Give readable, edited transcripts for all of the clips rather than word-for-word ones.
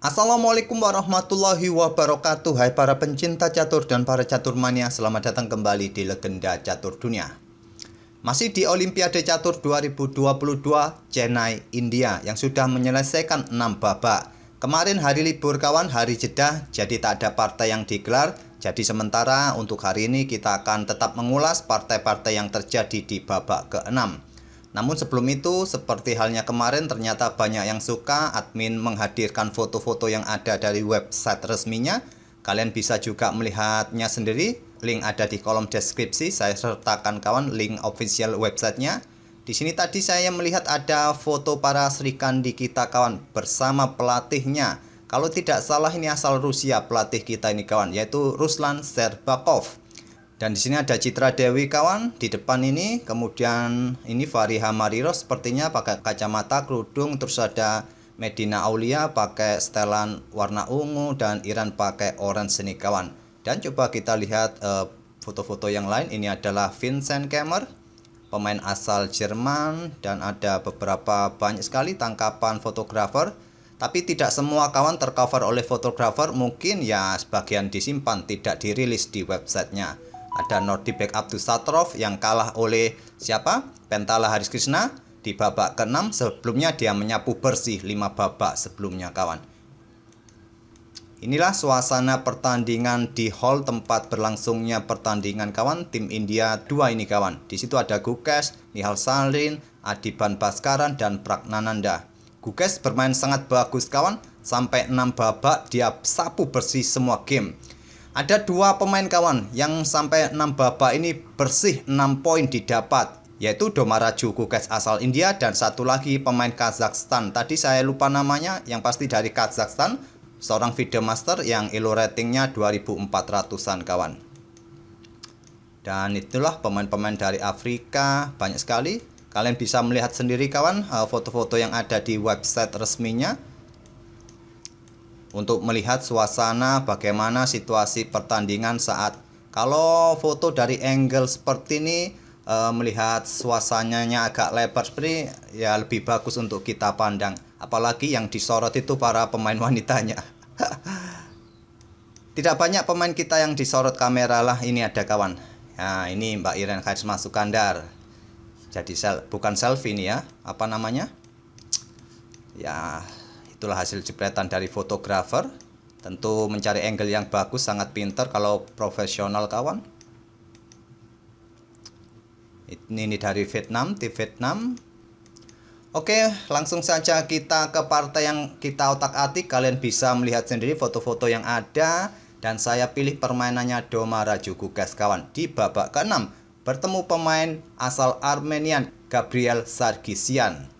Assalamualaikum warahmatullahi wabarakatuh. Hai para pencinta catur dan para caturmania, selamat datang kembali di Legenda Catur Dunia. Masih di Olimpiade Catur 2022 Chennai, India yang sudah menyelesaikan 6 babak. Kemarin hari libur kawan, hari jeda, jadi tak ada partai yang digelar. Jadi sementara untuk hari ini kita akan tetap mengulas partai-partai yang terjadi di babak ke-6. Namun sebelum itu, seperti halnya kemarin, ternyata banyak yang suka admin menghadirkan foto-foto yang ada dari website resminya. Kalian bisa juga melihatnya sendiri. Link ada di kolom deskripsi. Saya sertakan kawan link official websitenya. Di sini tadi saya melihat ada foto para Srikandi kita kawan bersama pelatihnya. Kalau tidak salah ini asal Rusia pelatih kita ini kawan, yaitu Ruslan Sherbakov. Dan di sini ada Citra Dewi kawan di depan ini. Kemudian ini Fariha Mariro sepertinya pakai kacamata, kerudung. Terus ada Medina Aulia pakai setelan warna ungu dan Iran pakai orange ini kawan. Dan coba kita lihat foto-foto yang lain. Ini adalah Vincent Kemmer, pemain asal Jerman, dan ada beberapa banyak sekali tangkapan fotografer. Tapi tidak semua kawan tercover oleh fotografer. Mungkin ya sebagian disimpan, tidak dirilis di websitenya. Ada Nordibek Abdusatrov yang kalah oleh siapa? Pentala Haris Krishna di babak ke-6. Sebelumnya dia menyapu bersih 5 babak sebelumnya kawan. Inilah suasana pertandingan di hall tempat berlangsungnya pertandingan kawan. Tim India 2 ini kawan. Di situ ada Gukesh, Nihal Sarin, Adiban Bhaskaran, dan Pragnananda. Gukesh bermain sangat bagus kawan. Sampai 6 babak dia sapu bersih semua game. Ada 2 pemain kawan yang sampai 6 babak ini bersih 6 poin didapat, yaitu Domaraju Gukesh asal India dan satu lagi pemain Kazakhstan. Tadi saya lupa namanya, yang pasti dari Kazakhstan, seorang video master yang elo ratingnya 2400-an kawan. Dan itulah pemain-pemain dari Afrika, banyak sekali. Kalian bisa melihat sendiri kawan foto-foto yang ada di website resminya, untuk melihat suasana bagaimana situasi pertandingan saat kalau foto dari angle seperti ini melihat suasananya agak lebar seperti ya lebih bagus untuk kita pandang, apalagi yang disorot itu para pemain wanitanya. Tidak banyak pemain kita yang disorot kamera lah. Ini ada kawan, nah ini Mbak Iren Karisma Sukandar, jadi bukan selfie ini ya, apa namanya ya, itulah hasil jepretan dari fotografer. Tentu mencari angle yang bagus sangat pintar kalau profesional kawan. Ini dari Vietnam, tim Vietnam. Oke, langsung saja kita ke partai yang kita otak-atik. Kalian bisa melihat sendiri foto-foto yang ada. Dan saya pilih permainannya Domaraju Gukesh kawan. Di babak ke-6 bertemu pemain asal Armenian Gabriel Sargsyan.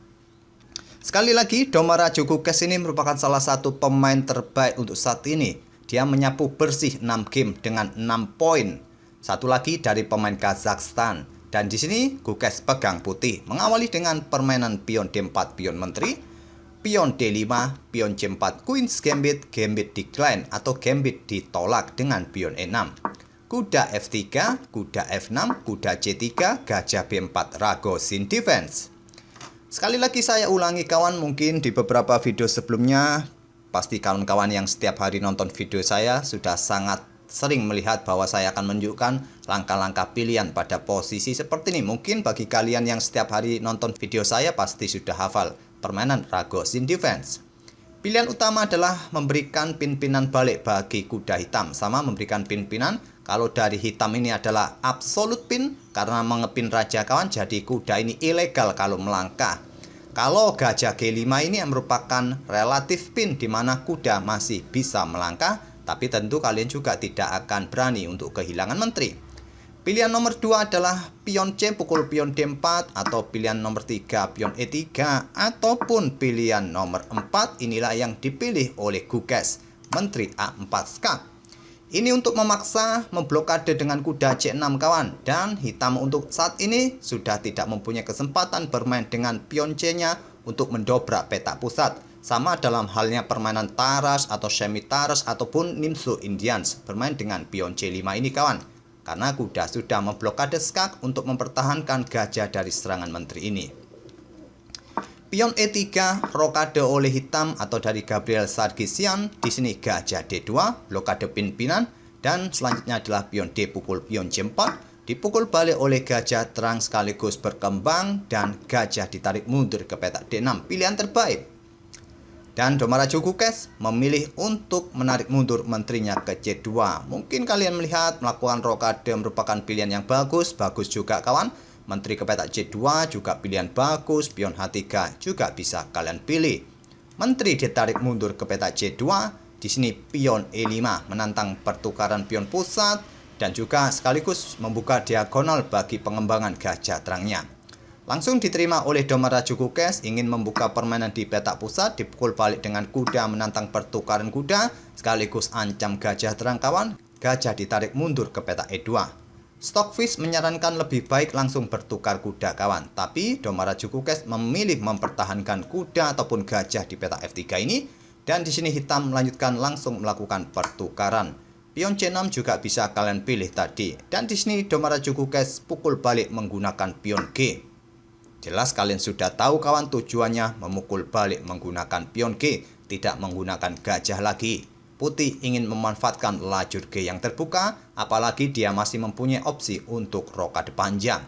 Sekali lagi, Domaraju Gukesh ini merupakan salah satu pemain terbaik untuk saat ini. Dia menyapu bersih 6 game dengan 6 poin. Satu lagi dari pemain Kazakhstan. Dan di sini Gukesh pegang putih, mengawali dengan permainan pion D4, pion menteri, pion D5, pion C4, Queen's Gambit, Gambit decline atau Gambit ditolak dengan pion E6. Kuda F3, kuda F6, kuda C3, gajah B4, Ragozin defense. Sekali lagi saya ulangi kawan, mungkin di beberapa video sebelumnya pasti kawan-kawan yang setiap hari nonton video saya sudah sangat sering melihat bahwa saya akan menunjukkan langkah-langkah pilihan pada posisi seperti ini. Mungkin bagi kalian yang setiap hari nonton video saya pasti sudah hafal permainan Ragozin defense. Pilihan utama adalah memberikan pin-pinan balik bagi kuda hitam, sama memberikan pin-pinan. Kalau dari hitam ini adalah absolute pin karena mengepin raja kawan, jadi kuda ini ilegal kalau melangkah. Kalau gajah G5 ini merupakan relatif pin di mana kuda masih bisa melangkah, tapi tentu kalian juga tidak akan berani untuk kehilangan menteri. Pilihan nomor 2 adalah pion C pukul pion D4, atau pilihan nomor 3 pion E3, ataupun pilihan nomor 4 inilah yang dipilih oleh Gukesh, menteri A4 skak. Ini untuk memaksa memblokade dengan kuda C6 kawan. Dan hitam untuk saat ini sudah tidak mempunyai kesempatan bermain dengan pion C-nya untuk mendobrak peta pusat. Sama dalam halnya permainan Taras atau semi Taras ataupun Nimzo Indians bermain dengan pion C5 ini kawan. Karena kuda sudah memblokade skak untuk mempertahankan gajah dari serangan menteri ini. Pion E3 rokade oleh hitam atau dari Gabriel Sargisian. Di sini gajah D2, blokade pimpinan, dan selanjutnya adalah pion D pukul pion C4, dipukul balik oleh gajah terang sekaligus berkembang dan gajah ditarik mundur ke petak D6. Pilihan terbaik. Dan Domara Jukukes memilih untuk menarik mundur menterinya ke C2. Mungkin kalian melihat melakukan rokade merupakan pilihan yang bagus juga kawan. Menteri ke petak C2 juga pilihan bagus, pion H3 juga bisa kalian pilih. Menteri ditarik mundur ke petak C2, di sini pion E5 menantang pertukaran pion pusat dan juga sekaligus membuka diagonal bagi pengembangan gajah terangnya. Langsung diterima oleh Domara Jukukes, ingin membuka permainan di petak pusat, dipukul balik dengan kuda menantang pertukaran kuda, sekaligus ancam gajah terang kawan, gajah ditarik mundur ke petak E2. Stockfish menyarankan lebih baik langsung bertukar kuda kawan, tapi Domara Jukukes memilih mempertahankan kuda ataupun gajah di petak F3 ini, dan di sini hitam melanjutkan langsung melakukan pertukaran. Pion C6 juga bisa kalian pilih tadi, dan di sini Domara Jukukes pukul balik menggunakan pion G. Jelas kalian sudah tahu kawan tujuannya memukul balik menggunakan pion G, tidak menggunakan gajah lagi. Putih ingin memanfaatkan lajur G yang terbuka, apalagi dia masih mempunyai opsi untuk rokade panjang.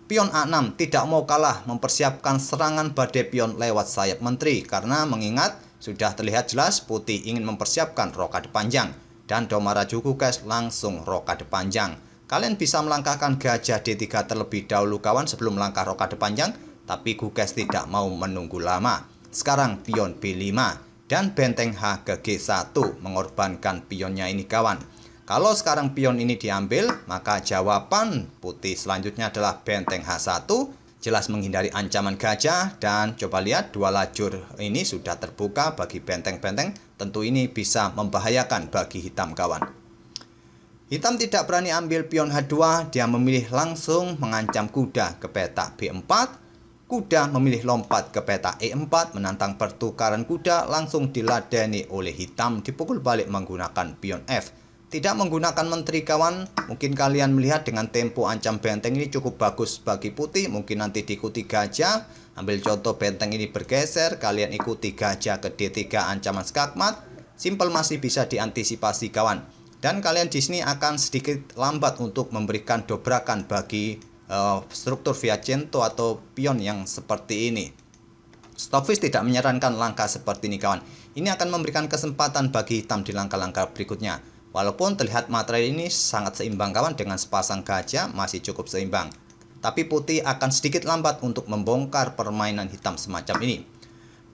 Pion A6 tidak mau kalah mempersiapkan serangan badai pion lewat sayap menteri, karena mengingat sudah terlihat jelas putih ingin mempersiapkan rokade panjang, dan Domara Jukukes langsung rokade panjang. Kalian bisa melangkahkan gajah D3 terlebih dahulu kawan sebelum langkah rokade panjang, tapi Jukukes tidak mau menunggu lama. Sekarang pion B5 dan benteng H ke G1 mengorbankan pionnya ini kawan. Kalau sekarang pion ini diambil, maka jawaban putih selanjutnya adalah benteng H1, jelas menghindari ancaman gajah, dan coba lihat dua lajur ini sudah terbuka bagi benteng-benteng, tentu ini bisa membahayakan bagi hitam kawan. Hitam tidak berani ambil pion H2, dia memilih langsung mengancam kuda ke petak B4. Kuda memilih lompat ke petak E4 menantang pertukaran kuda, langsung diladeni oleh hitam, dipukul balik menggunakan pion F. Tidak menggunakan menteri kawan, mungkin kalian melihat dengan tempo ancam benteng ini cukup bagus bagi putih, mungkin nanti diikuti gajah. Ambil contoh benteng ini bergeser, kalian ikuti gajah ke D3 ancaman skakmat, simpel masih bisa diantisipasi kawan. Dan kalian di sini akan sedikit lambat untuk memberikan dobrakan bagi struktur Fiacento atau pion yang seperti ini. Stockfish tidak menyarankan langkah seperti ini kawan. Ini akan memberikan kesempatan bagi hitam di langkah-langkah berikutnya. Walaupun terlihat materai ini sangat seimbang kawan, dengan sepasang gajah masih cukup seimbang. Tapi putih akan sedikit lambat untuk membongkar permainan hitam semacam ini.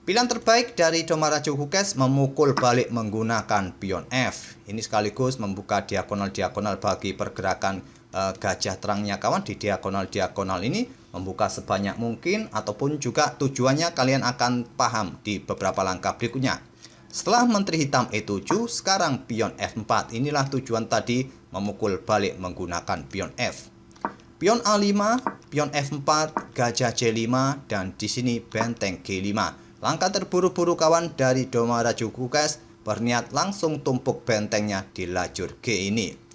Pilihan terbaik dari Domara Jukukes memukul balik menggunakan pion F. Ini sekaligus membuka diagonal-diagonal bagi pergerakan gajah terangnya kawan. Di diagonal-diagonal ini membuka sebanyak mungkin, ataupun juga tujuannya kalian akan paham di beberapa langkah berikutnya. Setelah menteri hitam E7, sekarang pion F4. Inilah tujuan tadi, memukul balik menggunakan pion F. Pion A5, pion F4, gajah C5, dan di sini benteng G5. Langkah terburu-buru kawan dari Domara Jukukes, berniat langsung tumpuk bentengnya di lajur G ini.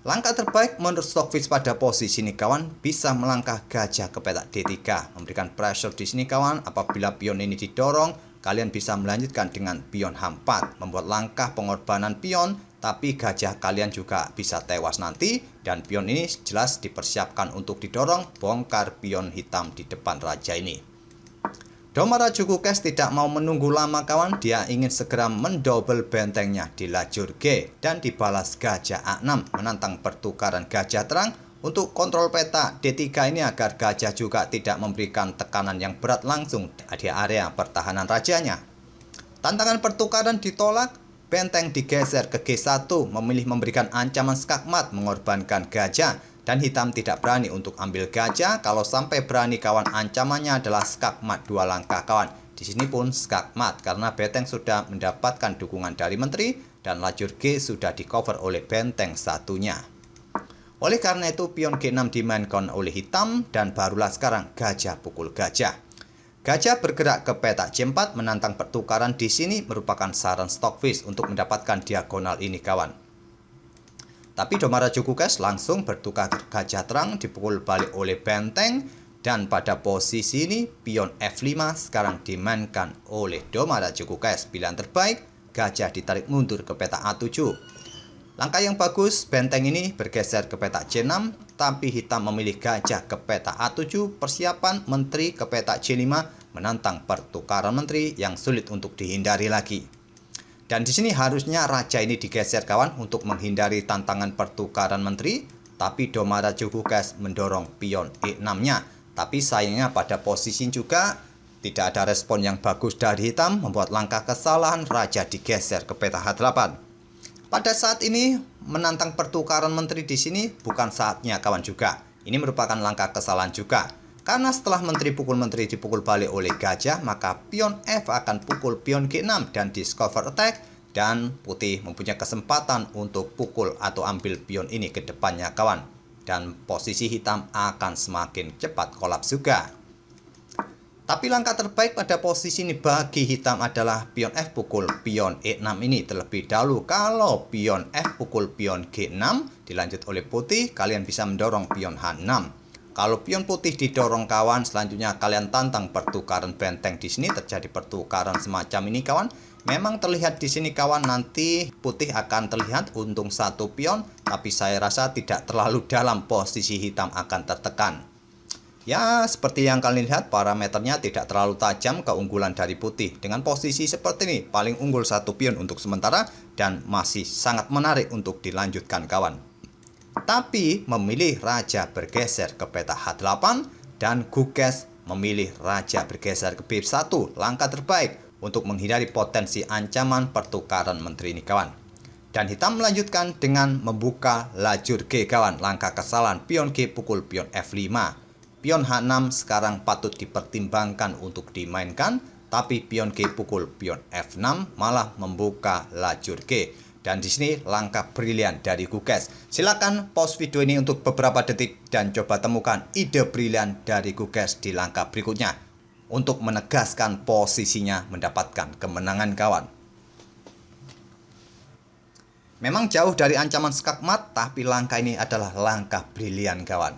Langkah terbaik menurut Stockfish pada posisi ini kawan, bisa melangkah gajah ke petak D3, memberikan pressure di sini kawan. Apabila pion ini didorong, kalian bisa melanjutkan dengan pion H4, membuat langkah pengorbanan pion, tapi gajah kalian juga bisa tewas nanti, dan pion ini jelas dipersiapkan untuk didorong, bongkar pion hitam di depan raja ini. Domara Jukukes tidak mau menunggu lama kawan, dia ingin segera mendouble bentengnya di lajur G, dan dibalas gajah A6 menantang pertukaran gajah terang untuk kontrol peta D3 ini agar gajah juga tidak memberikan tekanan yang berat langsung di area pertahanan rajanya. Tantangan pertukaran ditolak, benteng digeser ke G1, memilih memberikan ancaman skakmat mengorbankan gajah, dan hitam tidak berani untuk ambil gajah. Kalau sampai berani kawan, ancamannya adalah skakmat 2 langkah kawan. Di sini pun skakmat karena benteng sudah mendapatkan dukungan dari menteri dan lajur G sudah di cover oleh benteng satunya. Oleh karena itu pion G6 dimainkan oleh hitam, dan barulah sekarang gajah pukul gajah. Gajah bergerak ke petak C4 menantang pertukaran. Di sini merupakan saran Stockfish untuk mendapatkan diagonal ini kawan. Tapi Domara Jukukes langsung bertukar gajah terang, dipukul balik oleh benteng, Dan pada posisi ini pion F5 sekarang dimainkan oleh Domaraja Kukes. Pilihan terbaik, gajah ditarik mundur ke peta A7. Langkah yang bagus, benteng ini bergeser ke peta C6, tapi hitam memilih gajah ke peta A7. Persiapan menteri ke peta C5 menantang pertukaran menteri yang sulit untuk dihindari lagi. Dan di sini harusnya raja ini digeser kawan untuk menghindari tantangan pertukaran menteri, tapi Domaraja Kukes mendorong pion E6-nya. Tapi sayangnya pada posisi juga tidak ada respon yang bagus dari hitam, membuat langkah kesalahan, raja digeser ke peta H8. Pada saat ini menantang pertukaran menteri di sini bukan saatnya kawan juga. Ini merupakan langkah kesalahan juga. Karena setelah menteri dipukul balik oleh gajah, maka pion F akan pukul pion G6 dan discover attack, dan putih mempunyai kesempatan untuk pukul atau ambil pion ini ke depannya kawan. Dan posisi hitam akan semakin cepat kolaps juga. Tapi langkah terbaik pada posisi ini bagi hitam adalah pion F pukul pion E6 ini terlebih dahulu. Kalau pion F pukul pion G6 dilanjut oleh putih, kalian bisa mendorong pion H6. Kalau pion putih didorong kawan, selanjutnya kalian tantang pertukaran benteng. Di sini terjadi pertukaran semacam ini kawan. Memang terlihat di sini kawan, nanti putih akan terlihat untung satu pion, tapi saya rasa tidak terlalu dalam, posisi hitam akan tertekan. Ya, seperti yang kalian lihat, parameternya tidak terlalu tajam keunggulan dari putih. Dengan posisi seperti ini, paling unggul satu pion untuk sementara dan masih sangat menarik untuk dilanjutkan kawan. Tapi memilih raja bergeser ke peta H8 dan Kukes memilih raja bergeser ke B1. Langkah terbaik untuk menghindari potensi ancaman pertukaran menteri ini kawan. Dan hitam melanjutkan dengan membuka lajur G kawan. Langkah kesalahan, pion G pukul pion F5. Pion H6 sekarang patut dipertimbangkan untuk dimainkan, tapi pion G pukul pion F6 malah membuka lajur G. Dan di sini langkah brilian dari Kukes. Silakan pause video ini untuk beberapa detik dan coba temukan ide brilian dari Kukes di langkah berikutnya untuk menegaskan posisinya mendapatkan kemenangan kawan. Memang jauh dari ancaman skakmat, tapi langkah ini adalah langkah brilian kawan.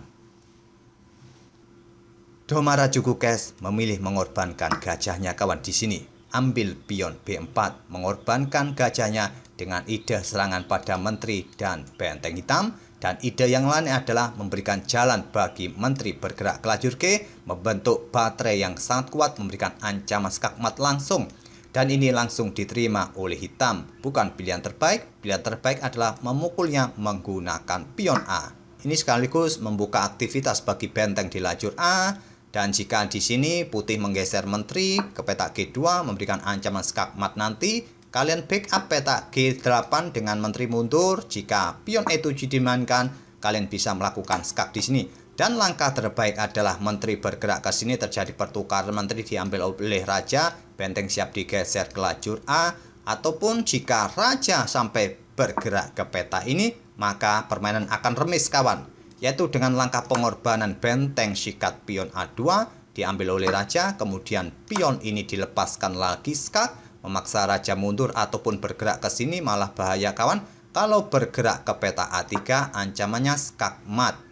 Domaraja Kukes memilih mengorbankan gajahnya kawan di sini. Ambil pion B4, mengorbankan gajahnya dengan ide serangan pada menteri dan benteng hitam. Dan ide yang lain adalah memberikan jalan bagi menteri bergerak ke lajur G, membentuk baterai yang sangat kuat, memberikan ancaman skakmat langsung. Dan ini langsung diterima oleh hitam. Bukan pilihan terbaik. Pilihan terbaik adalah memukulnya menggunakan pion A. Ini sekaligus membuka aktivitas bagi benteng di lajur A. Dan jika di sini putih menggeser menteri ke peta G2 memberikan ancaman skakmat nanti, kalian backup peta G8 dengan menteri mundur. Jika pion E7 dimainkan, kalian bisa melakukan skak di sini. Dan langkah terbaik adalah menteri bergerak ke sini, terjadi pertukaran menteri diambil oleh raja, benteng siap digeser ke lajur A. Ataupun jika raja sampai bergerak ke peta ini, maka permainan akan remis kawan. Yaitu dengan langkah pengorbanan benteng sikat pion A2 diambil oleh raja, kemudian pion ini dilepaskan lagi skak, memaksa raja mundur ataupun bergerak ke sini malah bahaya kawan. Kalau bergerak ke peta A3 ancamannya skakmat,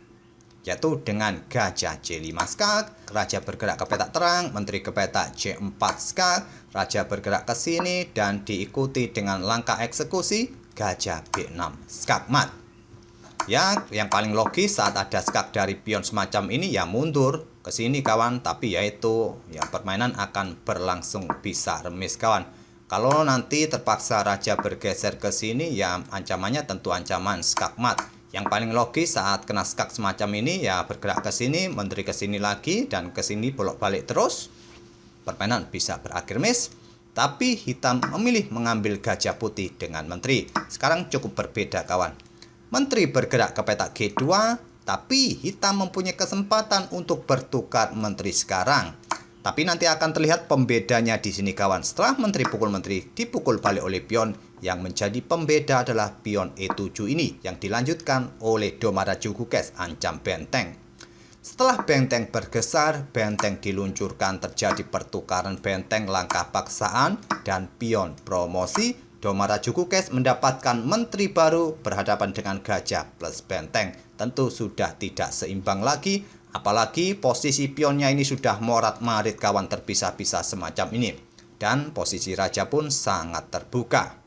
yaitu dengan gajah C5 skak, raja bergerak ke peta terang, menteri ke peta C4 skak, raja bergerak ke sini dan diikuti dengan langkah eksekusi gajah B6 skakmat. Ya, yang paling logis saat ada skak dari pion semacam ini ya mundur ke sini kawan, tapi yaitu ya permainan akan berlangsung bisa remis kawan. Kalau nanti terpaksa raja bergeser ke sini ya ancamannya tentu ancaman skakmat. Yang paling logis saat kena skak semacam ini ya bergerak ke sini, menteri ke sini lagi dan ke sini bolak-balik terus. Permainan bisa berakhir miss. Tapi hitam memilih mengambil gajah putih dengan menteri. Sekarang cukup berbeda kawan. Menteri bergerak ke peta G2, tapi hitam mempunyai kesempatan untuk bertukar menteri sekarang. Tapi nanti akan terlihat pembedanya di sini kawan. Setelah menteri pukul menteri dipukul balik oleh pion, yang menjadi pembeda adalah pion E7 ini yang dilanjutkan oleh Domaraja Kukes ancam benteng. Setelah benteng bergeser, benteng diluncurkan, terjadi pertukaran benteng, langkah paksaan dan pion promosi. Domaraja Kukes mendapatkan menteri baru berhadapan dengan gajah plus benteng. Tentu sudah tidak seimbang lagi. Apalagi posisi pionnya ini sudah morat-marit kawan, terpisah-pisah semacam ini. Dan posisi raja pun sangat terbuka.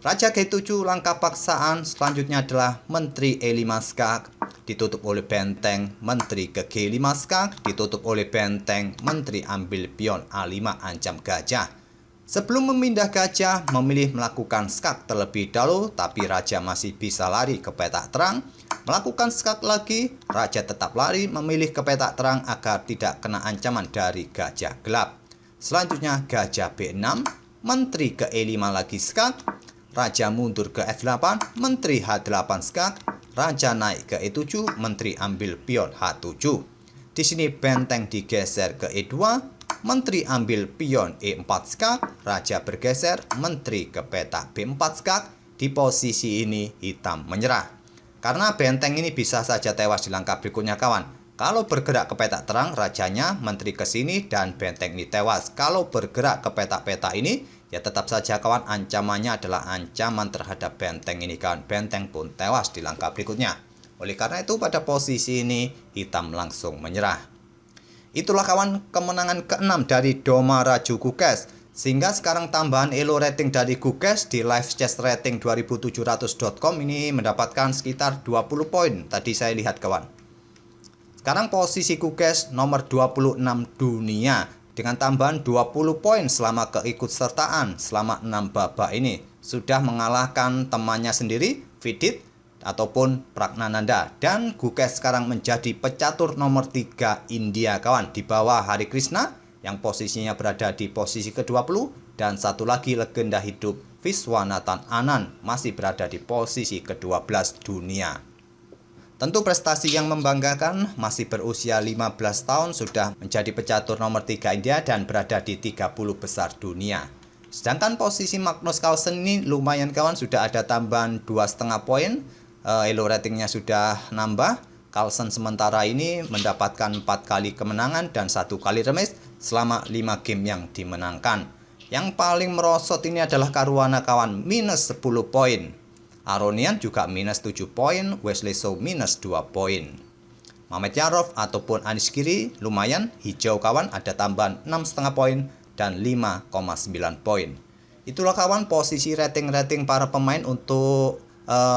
Raja G7 langkah paksaan selanjutnya adalah Menteri E5 skak, ditutup oleh benteng Menteri ke G5 skak, ditutup oleh benteng Menteri ambil pion A5 ancam gajah. Sebelum memindah gajah, memilih melakukan skak terlebih dahulu, tapi raja masih bisa lari ke petak terang. Melakukan skak lagi, raja tetap lari memilih ke petak terang agar tidak kena ancaman dari gajah gelap. Selanjutnya gajah B6, Menteri ke E5 lagi skak, raja mundur ke F8, Menteri H8 skak, raja naik ke E7, Menteri ambil pion H7. Di sini benteng digeser ke E2, Menteri ambil pion E4 skak, raja bergeser, Menteri ke petak B4 skak. Di posisi ini hitam menyerah. Karena benteng ini bisa saja tewas di langkah berikutnya kawan. Kalau bergerak ke petak terang, rajanya Menteri ke sini dan benteng ini tewas. Kalau bergerak ke petak-petak ini, ya tetap saja kawan, ancamannya adalah ancaman terhadap benteng ini kawan. Benteng pun tewas di langkah berikutnya. Oleh karena itu pada posisi ini hitam langsung menyerah. Itulah kawan kemenangan ke-6 dari Doma Raju Gukes. Sehingga sekarang tambahan elo rating dari Gukes di live chess rating 2700.com ini mendapatkan sekitar 20 poin. Tadi saya lihat kawan. Sekarang posisi Gukes nomor 26 dunia dengan tambahan 20 poin selama keikutsertaan selama 6 babak ini. Sudah mengalahkan temannya sendiri, Vidit ataupun Pragnananda. Dan Gukes sekarang menjadi pecatur nomor 3 India kawan, di bawah Hari Krishna yang posisinya berada di posisi ke-20, dan satu lagi legenda hidup Viswanathan Anand masih berada di posisi ke-12 dunia. Tentu prestasi yang membanggakan, masih berusia 15 tahun sudah menjadi pecatur nomor 3 India dan berada di 30 besar dunia. Sedangkan posisi Magnus Carlsen ini lumayan kawan, sudah ada tambahan 2,5 poin, elo ratingnya sudah nambah. Carlsen sementara ini mendapatkan 4 kali kemenangan dan 1 kali remis selama 5 game yang dimenangkan. Yang paling merosot ini adalah Caruana kawan, minus 10 poin. Aronian juga minus 7 poin, Wesley So minus 2 poin. Mamedyarov ataupun Anish Giri lumayan, hijau kawan, ada tambahan 6,5 poin dan 5,9 poin. Itulah kawan posisi rating-rating para pemain untuk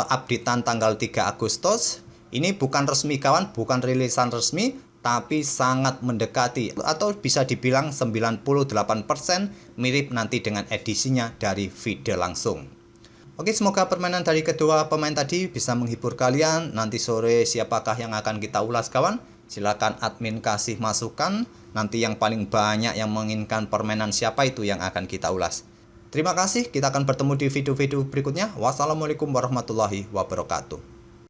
updatean tanggal 3 Agustus. Ini bukan resmi kawan, bukan rilisan resmi, tapi sangat mendekati atau bisa dibilang 98% mirip nanti dengan edisinya dari video langsung. Oke, semoga permainan dari kedua pemain tadi bisa menghibur kalian. Nanti sore siapakah yang akan kita ulas kawan? Silakan admin kasih masukan. Nanti yang paling banyak yang menginginkan permainan siapa itu yang akan kita ulas. Terima kasih, kita akan bertemu di video-video berikutnya. Wassalamualaikum warahmatullahi wabarakatuh.